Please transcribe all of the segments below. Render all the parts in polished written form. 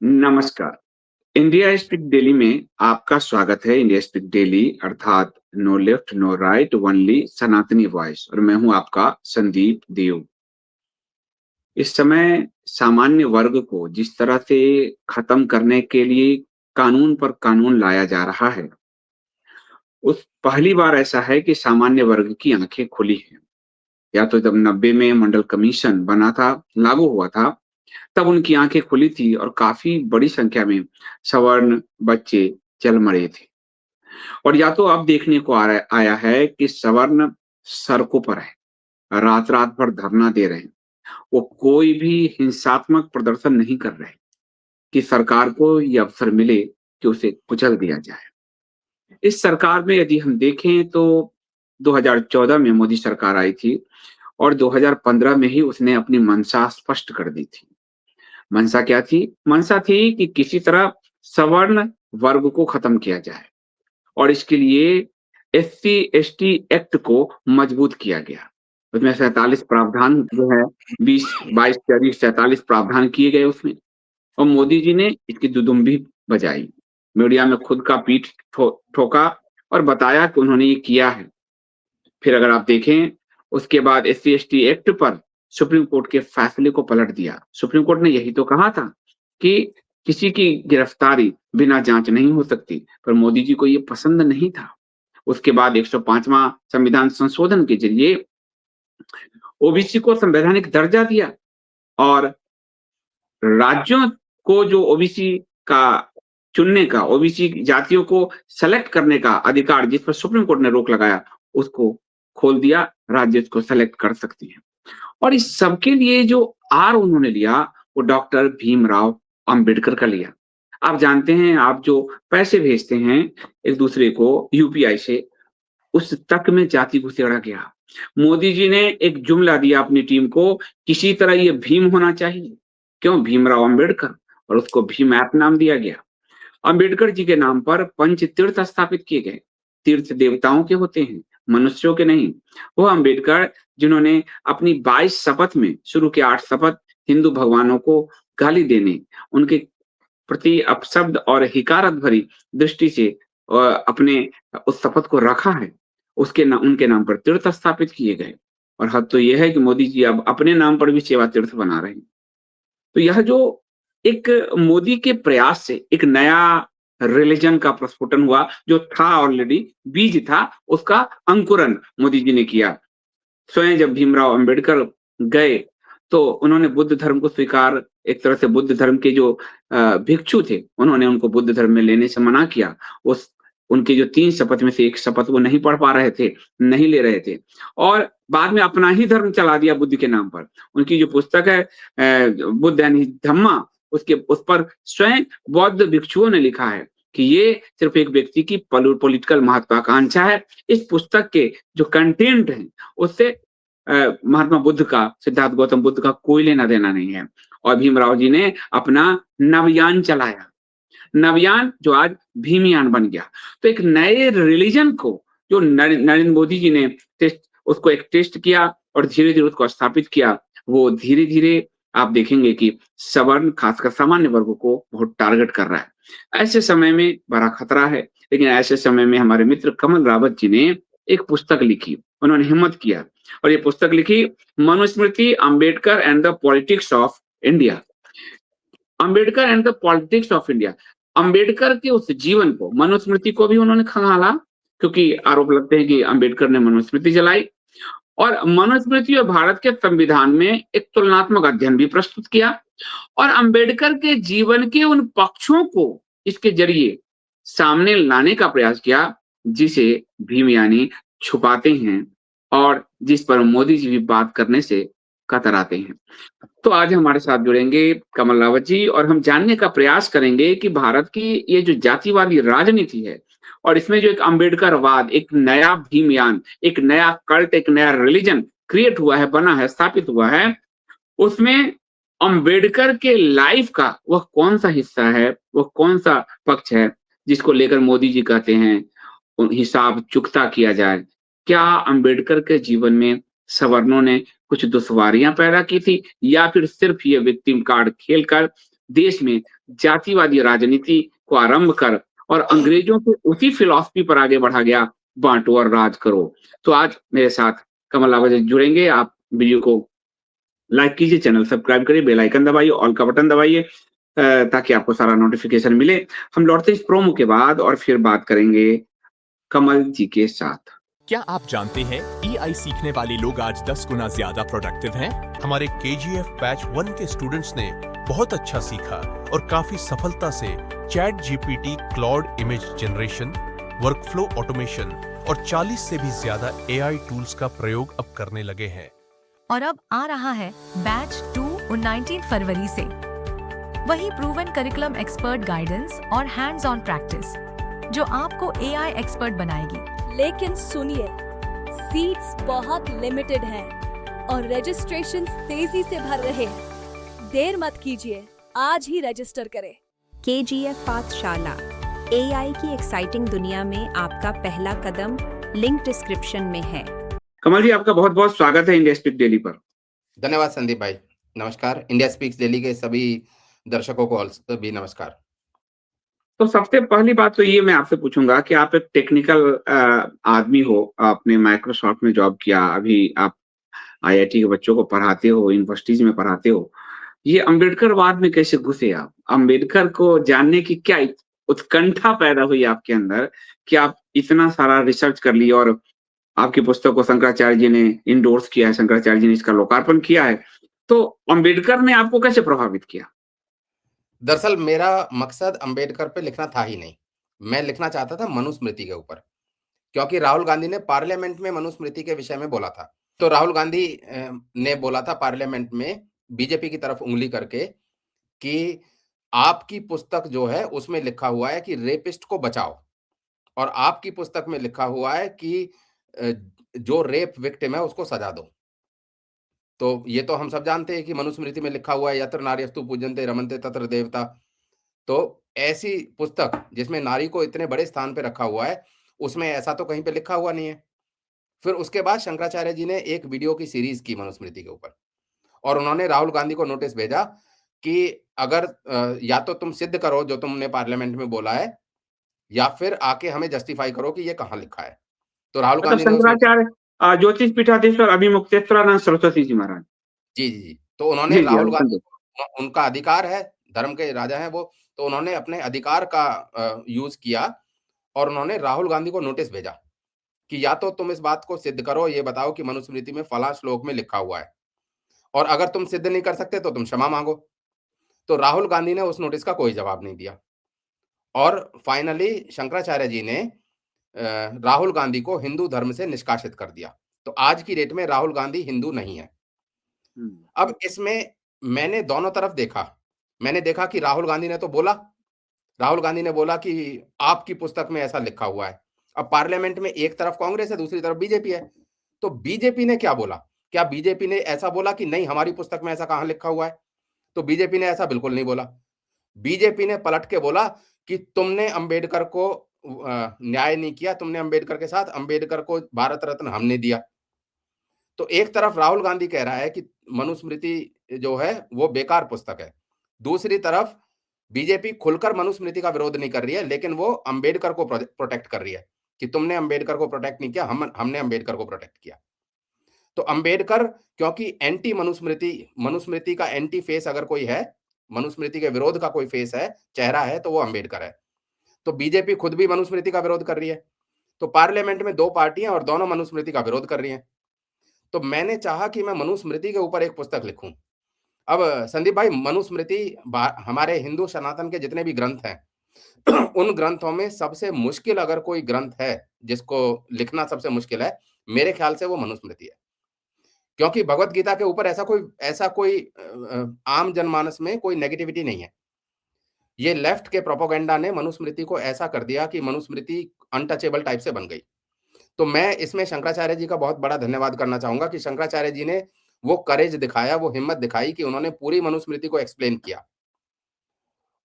नमस्कार। India speak daily में आपका स्वागत है। इंडिया स्पीक डेली अर्थात no left no right only सनातनी वॉइस और मैं हूं आपका संदीप देव। इस समय सामान्य वर्ग को जिस तरह से खत्म करने के लिए कानून पर कानून लाया जा रहा है, उस पहली बार ऐसा है कि सामान्य वर्ग की आंखें खुली हैं। या तो जब 90 में मंडल कमीशन बना था, लागू हुआ था, तब उनकी आंखें खुली थी और काफ़ी बड़ी संख्या में सवर्ण बच्चे जल मरे थे। और या तो अब देखने को आ रहा आया है कि सवर्ण सड़कों पर है, रात-रात भर धरना दे रहे हैं। वो कोई भी हिंसात्मक प्रदर्शन नहीं कर रहे कि सरकार को ये अवसर मिले कि उसे कुचल दिया जाए। इस सरकार में यदि हम देखें तो 2014 में मोदी सरकार आई थी और 2015 में ही उसने अपनी मंशा स्पष्ट कर दी थी। मंशा क्या थी? मंशा थी कि किसी तरह सवर्ण वर्ग को खत्म किया जाए और इसके लिए एससी-एसटी एक्ट को मजबूत किया गया। उसमें 47 प्रावधान जो है 20, 22, 23, 47 प्रावधान किए गए उसमें और मोदी जी ने इसकी दुदुम्भी बजाई। मीडिया में खुद का पीठ ठोका और बताया कि उन्होंने ये किया है। फिर अगर आप देखें उसके बाद एससी-एसटी एक्ट पर सुप्रीम कोर्ट के फैसले को पलट दिया। सुप्रीम कोर्ट ने यही तो कहा था कि किसी की गिरफ्तारी बिना जांच नहीं हो सकती, पर मोदी जी को ये पसंद नहीं था। उसके बाद 105वां संविधान संशोधन के जरिए ओबीसी को संवैधानिक दर्जा दिया और राज्यों को जो ओबीसी का चुनने का, ओबीसी जातियों को सेलेक्ट करने का अधिकार जिस पर सुप्रीम कोर्ट ने रोक लगाया, उसको खोल दिया, राज्य उसको सेलेक्ट कर सकती हैं। और इस सब के लिए जो आर उन्होंने लिया, वो डॉक्टर भीमराव अंबेडकर का लिया। आप जानते हैं, आप जो पैसे भेजते हैं एक-दूसरे को यूपीआई से, उस तक में जाति घुसेड़ा गया। मोदी जी ने एक जुमला दिया अपनी टीम को, किसी तरह ये भीम होना चाहिए। क्यों? भीमराव अंबेडकर और उसको भीम ऐप नाम दिया गया। अंबेडकर जी के नाम पर पंच तीर्थ स्थापित किए गए। तीर्थ देवताओं के होते हैं, मनुष्यों के नहीं। वो अंबेडकर जिन्होंने अपनी 22 शपथ में शुरू के 8 शपथ हिंदू भगवानों को गाली देने, उनके प्रति अपशब्द और हिकारत भरी दृष्टि से अपने उस शपथ को रखा है, उनके नाम पर तीर्थ स्थापित किए गए। और हद तो ये है कि मोदी जी अब अपने नाम पर भी सेवा तीर्थ बना रहे हैं। तो यह जो एक मोदी के प्रयास से एक नया रिलीजन का प्रस्फुटन हुआ, जो था ऑलरेडी, बीज था, उसका अंकुरन मोदी जी ने किया। स्वयं जब भीमराव अंबेडकर गए, तो उन्होंने बुद्ध धर्म को स्वीकार, एक तरह से बुद्ध धर्म के जो भिक्षु थे, उन्होंने उनको बुद्ध धर्म में लेने से मना किया। उस उनकी जो 3 शपथ में से 1 शपथ वो नहीं पढ़ पा रहे थे, नहीं ले रहे थे और बाद में अपना ही धर्म चला दिया बुद्ध के नाम पर। उनकी जो पुस्तक है बुद्ध एंड हिज धम्मा, उसके उस पर स्वयं बौद्ध भिक्षुओं ने लिखा है कि ये सिर्फ़ एक व्यक्ति की पॉलिटिकल महत्वाकांक्षा है। इस पुस्तक के जो कंटेंट है, उससे महात्मा बुद्ध का, सिद्धार्थ गौतम बुद्ध का कोई लेना-देना नहीं है। और भीमराव जी ने अपना नवयान चलाया। नवयान जो आज भीमयान बन गया। तो एक नए रिलीजन को जो नरेंद्र मोदी जी ने टेस्ट किया और धीरे-धीरे उसको स्थापित किया, वो धीरे-धीरे आप देखेंगे कि सवर्ण खासकर सामान्य वर्गों को बहुत टारगेट कर रहा है। ऐसे समय में बड़ा खतरा है, लेकिन ऐसे समय में हमारे मित्र कमल रावत जी ने एक पुस्तक लिखी। उन्होंने हिम्मत किया और ये पुस्तक लिखी, Manusmriti Ambedkar and the politics of India. Ambedkar and the politics of India. Ambedkar के उस जीवन को, मनुस्मृति को भी उन्होंने खंगाला, क्योंकि आरोप लगते हैं कि अंबेडकर ने मनुस्मृति जलाई और मनुस्मृति और भारत के संविधान में एक तुलनात्मक अध्ययन भी प्रस्तुत किया और अंबेडकर के जीवन के उन पक्षों को इसके जरिए सामने लाने का प्रयास किया, जिसे भीम यानी छुपाते हैं और जिस पर मोदी जी भी बात करने से कतराते हैं। तो आज हमारे साथ जुड़ेंगे कमल रावत जी और हम जानने का प्रयास करेंगे कि भारत की ये जो जातिवादी राजनीति है और इसमें जो एक अंबेडकरवाद, एक नया भीमयान, एक नया कल्ट, एक नया रिलीजन क्रिएट हुआ है, बना है, स्थापित हुआ है, उसमें अंबेडकर के लाइफ का वह कौन-सा हिस्सा है, वह कौन-सा पक्ष है, जिसको लेकर मोदी जी कहते हैं हिसाब चुकता किया जाए। क्या अंबेडकर के जीवन में सवर्णों ने कुछ दुश्वारियाँ पैदा की थी या फिर सिर्फ़ ये विक्टिम कार्ड खेलकर देश में जातिवादी राजनीति को आरंभ कर और अंग्रेजों के उसी फिलॉसफी पर आगे बढ़ा गया, बाँटो और राज करो। तो आज मेरे साथ कमल लावज जुड़ेंगे, आप वीडियो को लाइक कीजिए, चैनल सब्सक्राइब करिए, बेल आइकन दबाइए, ऑल का बटन दबाइए ताकि आपको सारा नोटिफ़िकेशन मिले। हम लौटते हैं इस प्रोमो के बाद और फिर बात करेंगे कमल जी के साथ। क्या आप जानते हैं एआई सीखने वाले लोग आज 10 गुना ज्यादा प्रोडक्टिव हैं? हमारे केजीएफ बैच 1 के स्टूडेंट्स ने बहुत अच्छा सीखा और काफी सफलता से chat GPT, Claude image generation, workflow automation और 40 से भी ज्यादा एआई टूल्स का प्रयोग अब करने लगे हैं। और अब आ रहा है बैच 2 19 फरवरी से। वही प्रूवन करिकुलम एक्सपर्ट गाइडेंस और हैंड्स ऑन प्रैक्टिस जो आपको एआई एक्सपर्ट बनाएगी। लेकिन सुनिए, सीट्स बहुत लिमिटेड हैं और रजिस्ट्रेशंस तेजी से भर रहे हैं। देर मत कीजिए, आज ही रजिस्टर करें। केजीएफ पाठशाला, एआई की एक्साइटिंग दुनिया में आपका पहला कदम लिंक डिस्क्रिप्शन में है। कमल जी, आपका बहुत-बहुत स्वागत है इंडिया स्पीक डेली पर। धन्यवाद संदीप भाई। नमस्कार। इंडिया स्पीक्स डेली के सभी दर्शकों को भी नमस्कार। तो सबसे पहली बात तो ये मैं आपसे पूछूंगा कि आप एक टेक्निकल आदमी हो, आपने माइक्रोसॉफ्ट में जॉब किया, अभी आप आईआईटी के बच्चों को पढ़ाते हो, यूनिवर्सिटीज में पढ़ाते हो। ये अम्बेडकरवाद में कैसे घुसे आप? अम्बेडकर को जानने की क्या उत्कंठा पैदा हुई आपके अंदर कि आप इतना सारा रिसर्च कर लिए और आपकी पुस्तक को शंकराचार्य जी ने इंडोर्स किया है, शंकराचार्य जी ने इसका लोकार्पण किया है। तो अम्बेडकर ने आपको कैसे प्रभावित किया? दरअसल मेरा मकसद अंबेडकर पे लिखना था ही नहीं। मैं लिखना चाहता था मनुस्मृति के ऊपर, क्योंकि राहुल गांधी ने पार्लियामेंट में मनुस्मृति के विषय में बोला था। तो राहुल गांधी ने बोला था पार्लियामेंट में बीजेपी की तरफ उंगली करके कि आपकी पुस्तक जो है उसमें लिखा हुआ है कि रेपिस्ट को बचाओ, और आपकी पुस्तक में लिखा हुआ है कि जो रेप विक्टिम है उसको सजा दो। तो ये तो हम सब जानते हैं कि मनुस्मृति में लिखा हुआ है, यत्र नार्यस्तु पूज्यन्ते रमन्ते तत्र देवता। तो ऐसी पुस्तक जिसमें नारी को इतने बड़े स्थान पे रखा हुआ है, उसमें ऐसा तो कहीं पे लिखा हुआ नहीं है। फिर उसके बाद शंकराचार्य जी ने एक वीडियो की सीरीज की मनुस्मृति के ऊपर, और उन्होंने राहुल गांधी को नोटिस भेजा कि अगर या तो तुम सिद्ध करो जो तुमने पार्लियामेंट में बोला है, या फिर आके हमें जस्टिफाई करो कि ये कहाँ लिखा है। तो राहुल मतलब गांधी ने शंकराचार्य, ज्योतिष पीठाधीश्वर अभिमुक्तेश्वरानंद सरस्वती जी महाराज। जी। तो उन्होंने जी, जी, राहुल अभी गांधी, समझे। उनका अधिकार है, धर्म के राजा हैं वो, तो उन्होंने अपने अधिकार का यूज़ किया और उन्होंने राहुल गांधी को नोटिस भेजा कि या तो तुम इस बात को सिद्ध करो, ये बताओ कि मनुस्मृति में फलाँ श्लोक में लिखा हुआ है, और अगर तुम सिद्ध नहीं कर सकते तो तुम क्षमा माँगो। तो राहुल गांधी ने उस नोटिस का कोई जवाब नहीं दिया, और फाइनली शंकराचार्य जी ने राहुल गांधी को हिंदू धर्म से निष्कासित कर दिया। तो आज की डेट में राहुल गांधी हिंदू नहीं है। अब इसमें मैंने दोनों तरफ देखा। मैंने देखा कि राहुल गांधी ने तो बोला, राहुल गांधी ने बोला कि आपकी पुस्तक में ऐसा लिखा हुआ है। अब पार्लियामेंट में एक तरफ कांग्रेस है, दूसरी तरफ बीजेपी है। तो बीजेपी ने क्या बोला? क्या बीजेपी ने ऐसा बोला कि नहीं हमारी पुस्तक में ऐसा कहाँ लिखा हुआ है? तो बीजेपी ने ऐसा बिल्कुल नहीं बोला। बीजेपी ने पलट के बोला कि तुमने अंबेडकर को न्याय नहीं किया, तुमने अंबेडकर के साथ, अंबेडकर को भारत रत्न हमने दिया। तो एक तरफ राहुल गांधी कह रहा है कि मनुस्मृति जो है वो बेकार पुस्तक है, दूसरी तरफ बीजेपी खुलकर मनुस्मृति का विरोध नहीं कर रही है, लेकिन वो अंबेडकर को प्रोटेक्ट कर रही है कि तुमने अंबेडकर को प्रोटेक्ट नहीं किया, हमने अंबेडकर को प्रोटेक्ट किया। तो अंबेडकर, क्योंकि एंटी मनुस्मृति, मनुस्मृति का एंटी फेस अगर कोई है, मनुस्मृति के विरोध का कोई फेस है, चेहरा है, तो वो अंबेडकर है। तो बीजेपी खुद भी मनुस्मृति का विरोध कर रही है। तो पार्लियामेंट में दो पार्टियां और दोनों मनुस्मृति का विरोध कर रही हैं। तो मैंने चाहा कि मैं मनुस्मृति के ऊपर एक पुस्तक लिखूं। अब संदीप भाई, मनुस्मृति हमारे हिंदू सनातन के जितने भी ग्रंथ हैं उन ग्रंथों में सबसे मुश्किल अगर कोई ग्रंथ है जिसको लिखना सबसे मुश्किल है, मेरे ख्याल से वो मनुस्मृति है। क्योंकि भगवत गीता के ऊपर ऐसा कोई आम जनमानस में कोई नेगेटिविटी नहीं है। ये लेफ्ट के प्रोपेगेंडा ने मनुस्मृति को ऐसा कर दिया कि मनुस्मृति अनटचेबल टाइप से बन गई। तो मैं इसमें शंकराचार्य जी का बहुत बड़ा धन्यवाद करना चाहूंगा कि शंकराचार्य जी ने वो करेज दिखाया, वो हिम्मत दिखाई कि उन्होंने पूरी मनुस्मृति को एक्सप्लेन किया।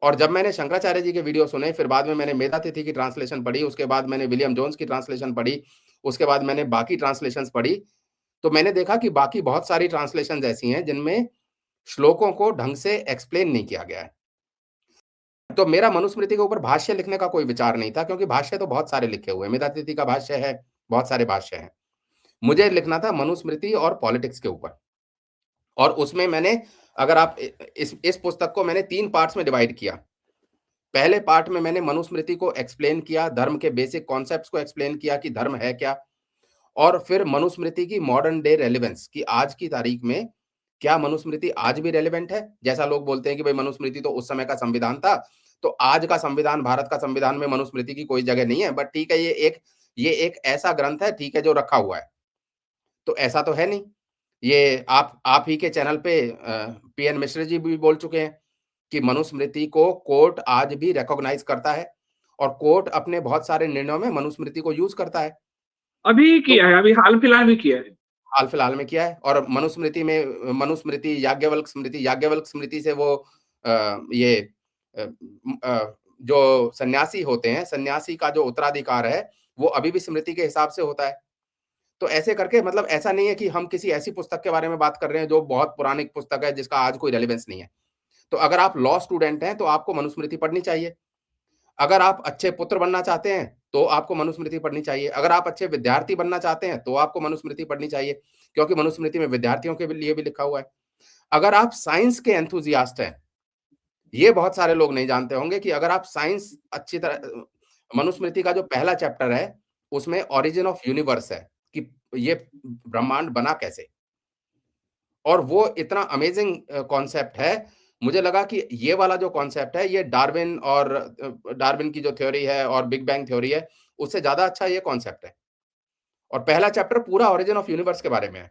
और जब मैंने शंकराचार्य जी के वीडियो सुने, फिर बाद में मैंने मेधातिथि की ट्रांसलेशन पढ़ी, उसके बाद मैंने विलियम जोन्स की ट्रांसलेशन पढ़ी, उसके बाद मैंने बाकी ट्रांसलेशंस पढ़ी, तो मैंने देखा कि बाकी बहुत सारी ट्रांसलेशंस ऐसी हैं जिनमें श्लोकों को ढंग से एक्सप्लेन नहीं किया गया है। तो मेरा मनुस्मृति के ऊपर भाष्य लिखने का कोई विचार नहीं था, क्योंकि भाष्य तो बहुत सारे लिखे हुए हैं। मेधातिथि का भाष्य है, बहुत सारे भाष्य हैं। मुझे लिखना था मनुस्मृति और पॉलिटिक्स के ऊपर। और उसमें मैंने, अगर आप इस पुस्तक को मैंने 3 पार्ट्स में डिवाइड किया। पहले पार्ट में मैंने मनुस्मृति को एक्सप्लेन किया, धर्म के बेसिक कॉन्सेप्ट्स को एक्सप्लेन किया कि धर्म है क्या, और फिर मनुस्मृति की मॉडर्न डे रेलेवेंस, कि आज की तारीख में क्या मनुस्मृति आज भी रेलेवेंट है। जैसा लोग बोलते हैं कि भाई मनुस्मृति तो उस समय का संविधान था, तो आज का संविधान, भारत का संविधान में मनुस्मृति की कोई जगह नहीं है। बट ठीक है, ये एक ऐसा ग्रंथ है, ठीक है, जो रखा हुआ है। तो ऐसा तो है नहीं। ये आप ही के चैनल पे पीएन मिश्र जी भी बोल चुके हैं कि मनुस्मृति को कोर्ट आज भी रिकॉग्नाइज करता है, और कोर्ट अपने बहुत सारे निर्णयों में मनुस्मृति को यूज करता है। अभी किया है, अभी हाल फिलहाल भी किया है। हाल फिलहाल में किया है। और मनुस्मृति में, मनुस्मृति याज्ञवल्क्य स्मृति से वो जो सन्यासी होते हैं, सन्यासी का जो उत्तराधिकार है वो अभी भी स्मृति के हिसाब से होता है। तो ऐसे करके, मतलब ऐसा नहीं है कि हम किसी ऐसी पुस्तक के बारे में बात कर रहे हैं जो बहुत पुरानी पुस्तक है, जिसका आज कोई रेलेवेंस नहीं है। तो अगर आप लॉ स्टूडेंट हैं तो आपको मनुस्मृति पढ़नी चाहिए। अगर आप अच्छे पुत्र बनना चाहते हैं तो आपको मनुस्मृति पढ़नी चाहिए। अगर आप अच्छे विद्यार्थी बनना चाहते हैं तो आपको मनुस्मृति पढ़नी चाहिए, क्योंकि मनुस्मृति में विद्यार्थियों के लिए भी लिखा हुआ है। अगर आप साइंस के एंथुसियास्ट हैं, ये बहुत सारे लोग नहीं जानते होंगे कि अगर आप साइंस अच्छी तरह, मनुस्मृति का जो पहला चैप्टर है उसमें ओरिजिन ऑफ यूनिवर्स है, कि ये ब्रह्मांड बना कैसे। और वो इतना अमेजिंग कॉन्सेप्ट है। मुझे लगा कि ये वाला जो कॉन्सेप्ट है, ये डार्विन की जो थ्योरी है और बिग बैंग थ्योरी है, उससे ज्यादा अच्छा ये कॉन्सेप्ट है। और पहला चैप्टर पूरा ओरिजिन ऑफ यूनिवर्स के बारे में है।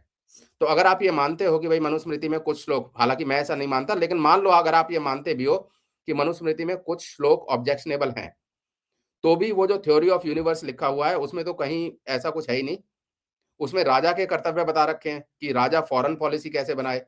तो अगर आप ये मानते हो कि भाई मनुस्मृति में कुछ श्लोक, हालांकि मैं ऐसा नहीं मानता, लेकिन मान लो अगर आप ये मानते भी हो कि मनुस्मृति में कुछ श्लोक ऑब्जेक्शनेबल हैं, तो भी वो जो थ्योरी ऑफ यूनिवर्स लिखा हुआ है उसमें तो कहीं ऐसा कुछ है ही नहीं। उसमें राजा के कर्तव्य बता रखे हैं कि राजा फॉरेन पॉलिसी कैसे बनाए।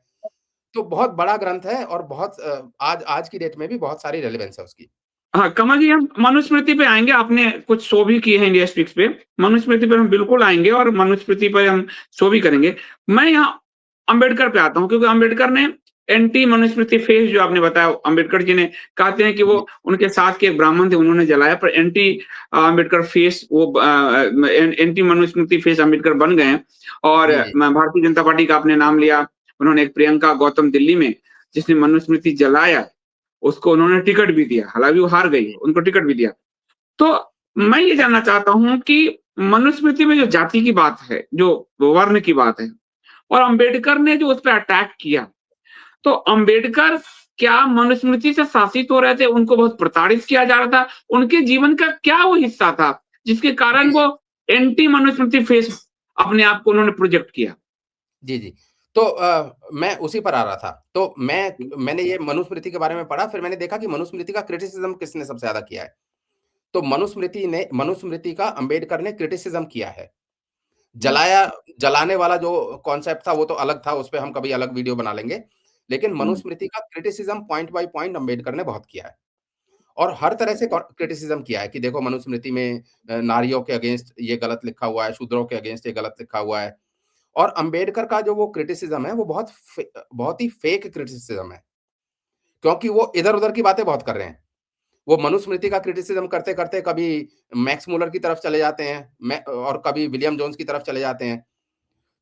तो बहुत बड़ा ग्रंथ है, और बहुत आज की डेट में भी बहुत सारी रेलेवेंस है उसकी। हाँ, कमल जी, हम मनुस्मृति पे आएँगे। आपने कुछ शो भी किए हैं इंडिया स्पीक्स पे। मनुस्मृति पे हम बिल्कुल आएँगे और मनुस्मृति पे हम शो भी करेंगे। मैं यहाँ अम्बेडकर पे आता हूँ, क्योंकि अम्बेडकर ने एंटी मनुस्मृति फेज, जो आपने बताया, अम्बेडकर जी ने कहते हैं कि वो उनके साथ के एक ब्राह्मण थे, उन्होंने जलाया, पर एंटी अम्बेडकर फेस, वो एंटी मनुस्मृति फेस अम्बेडकर बन गए हैं। और भारतीय जनता पार्टी का आपने नाम लिया, उन्होंने एक प्रियंका गौतम दिल्ली में, जिसने मनुस्मृति जलाया, उसको उन्होंने टिकट भी दिया, हालांकि वो हार गई, उनको टिकट भी दिया। तो मैं ये जानना चाहता हूँ कि मनुस्मृति में जो जाति की बात है, जो वर्ण की बात है, और अम्बेडकर ने जो उस पर अटैक किया, तो अम्बेडकर क्या मनुस्मृति से शासित हो रहे थे? उनको बहुत प्रताड़ित किया जा रहा था? उनके जीवन का क्या वो हिस्सा था जिसके कारण वो एंटी मनुस्मृति फेस अपने आप को उन्होंने प्रोजेक्ट किया? जी। तो मैं उसी पर आ रहा था। तो मैंने ये मनुस्मृति के बारे में पढ़ा, फिर मैंने देखा कि मनुस्मृति का क्रिटिसिज्म किसने सबसे ज्यादा किया है। तो मनुस्मृति का अम्बेडकर ने क्रिटिसिज्म किया है। जलाने वाला जो कॉन्सेप्ट था वो तो अलग था, उस पे हम कभी अलग वीडियो बना लेंगे। लेकिन मनुस्मृति का criticism point by point Ambedkar ने बहुत किया है, और हर तरह से क्रिटिसिज्म किया है कि देखो मनुस्मृति में नारियों के अगेंस्ट ये गलत लिखा हुआ है, शूद्रों के अगेंस्ट ये गलत लिखा हुआ है। और अम्बेडकर का जो वो क्रिटिसिज्म है वो बहुत ही फेक क्रिटिसिज्म है, क्योंकि वो इधर-उधर की बातें बहुत कर रहे हैं। वो मनुस्मृति का क्रिटिसिज्म करते-करते कभी मैक्स मुलर की तरफ चले जाते हैं, और कभी विलियम जोन्स की तरफ चले जाते हैं।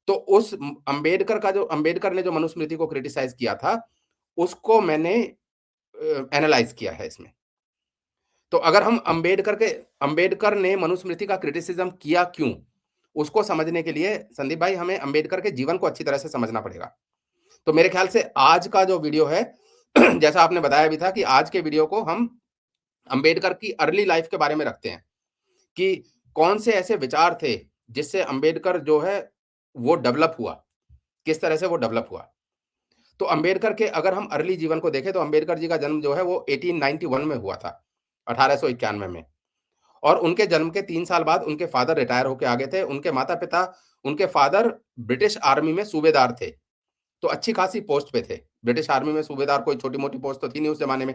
तो उस अम्बेडकर ने जो मनुस्मृति को क्रिटिसाइज किया था, उसको मैंने एनालाइज किया है इसमें। तो अगर हम अम्बेडकर ने मनुस्मृति का क्रिटिसिज्म किया क्यों, उसको समझने के लिए संदीप भाई हमें अम्बेडकर के जीवन को अच्छी तरह से समझना पड़ेगा। तो मेरे ख्याल से आज का जो वीडियो है जैसा आपने बताया भी था कि आज के वीडियो को हम अम्बेडकर की अर्ली लाइफ के बारे में रखते हैं, कि कौन से ऐसे विचार थे जिससे अम्बेडकर जो है वो डेवलप हुआ, किस तरह से वो डेवलप हुआ। तो अम्बेडकर के अगर हम अर्ली जीवन को देखें तो अम्बेडकर जी का जन्म जो है वो 1891 में हुआ था, 1891 में। और उनके जन्म के 3 साल बाद उनके फादर रिटायर होके आ गए थे। उनके फादर ब्रिटिश आर्मी में सूबेदार थे, तो अच्छी खासी पोस्ट पे थे। ब्रिटिश आर्मी में सूबेदार कोई छोटी-मोटी पोस्ट तो थी नहीं उस जमाने में।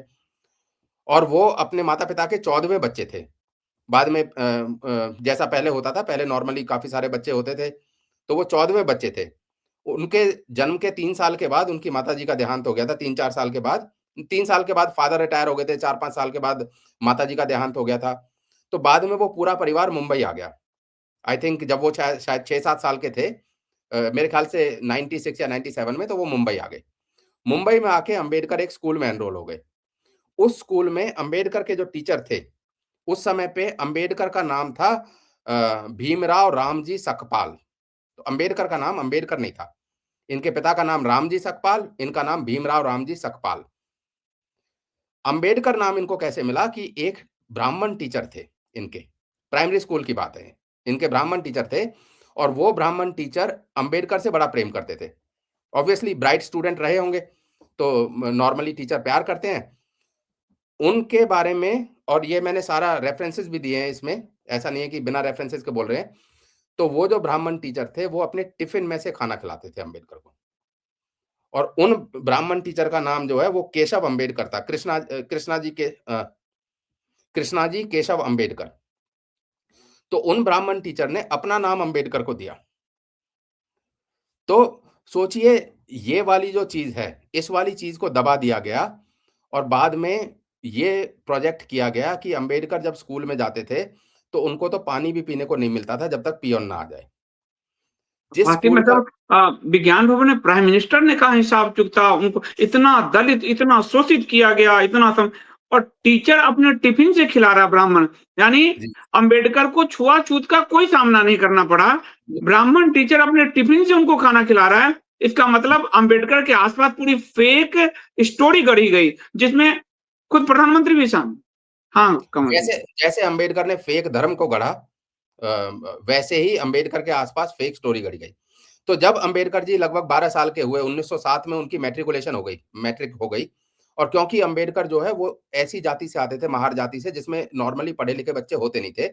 और वो अपने माता-पिता के 14वें बच्चे थे। बाद में जैसा पहले होता था, पहले नॉर्मली काफ़ी सारे बच्चे होते थे, तो वो 14वें बच्चे थे। उनके जन्म के 3 साल के बाद उनकी माताजी का देहांत हो गया था, 3-4 साल के बाद 3 साल के बाद फादर रिटायर हो गए थे, 4-5 साल के बाद माताजी का देहांत हो गया था। तो बाद में वो पूरा परिवार मुंबई आ गया। आई थिंक जब वो शायद 6-7 साल के थे, मेरे ख्याल से 96 या 97 में, तो वो मुंबई आ गए। मुंबई में आके अंबेडकर एक स्कूल में एनरोल हो गए। उस स्कूल में अंबेडकर के जो टीचर थे, उस समय पे अंबेडकर का नाम था भीमराव रामजी सकपाल। तो अंबेडकर का नाम अंबेडकर नहीं था। इनके पिता का नाम रामजी सकपाल, इनका नाम भीमराव रामजी सकपाल। अंबेडकर नाम इनको कैसे मिला कि एक ब्राह्मण टीचर थे इनके, प्राइमरी स्कूल की बात है। इनके ब्राह्मण टीचर थे और वो ब्राह्मण टीचर अंबेडकर से बड़ा प्रेम करते थे। ऑब्वियसली ब्राइट स्टूडेंट रहे होंगे, तो नॉर्मली टीचर प्यार करते हैं। उनके बारे में, और ये मैंने सारा रेफरेंसेस भी दिए हैं इसमें, ऐसा नहीं है कि बिना रेफरेंसेस के बोल रहे हैं। तो वो जो ब्राह्मण टीचर थे, वो अपने टिफिन में से खाना खिलाते थे अंबेडकर को। और उन ब्राह्मण टीचर का नाम जो है वो केशव अंबेडकर था। कृष्णा जी केशव अंबेडकर। तो उन ब्राह्मण टीचर ने अपना नाम अंबेडकर को दिया। तो सोचिए, ये वाली जो चीज है, इस वाली चीज को दबा दिया गया और बाद में ये प्रोजेक्ट किया गया कि अंबेडकर जब स्कूल में जाते थे तो उनको तो पानी भी पीने को नहीं मिलता था जब तक पियोन ना आ जाए। जिस वाकई स्कूल का मतलब विज्ञान भवन में प्राइम मिनिस्टर ने कहा हिसाब चुकता, उनको इतना दलित, इतना शोषित किया गया, और टीचर अपने टिफिन से खिला रहा ब्राह्मण। यानी जी, अंबेडकर को छुआछूत का कोई सामना नहीं करना पड़ा। ब्राह्मण टीचर अपने टिफिन से उनको खाना खिला रहा है। इसका मतलब अंबेडकर के आसपास पूरी फेक स्टोरी गढ़ी गई, जिसमें खुद प्रधानमंत्री भी शामिल। हाँ, कमल जी। जैसे जैसे अंबेडकर ने फेक धर्म को गढ़ा, वैसे ही अंबेडकर के आसपास फेक स्टोरी गढ़ी गई। तो जब अंबेडकर जी लगभग 12 साल के हुए, 1907 में उनकी मैट्रिकुलेशन हो गई, मैट्रिक हो गई। और क्योंकि अंबेडकर जो है वो ऐसी जाति से आते थे, महार जाति से, जिसमें नॉर्मली पढ़े लिखे बच्चे होते नहीं थे,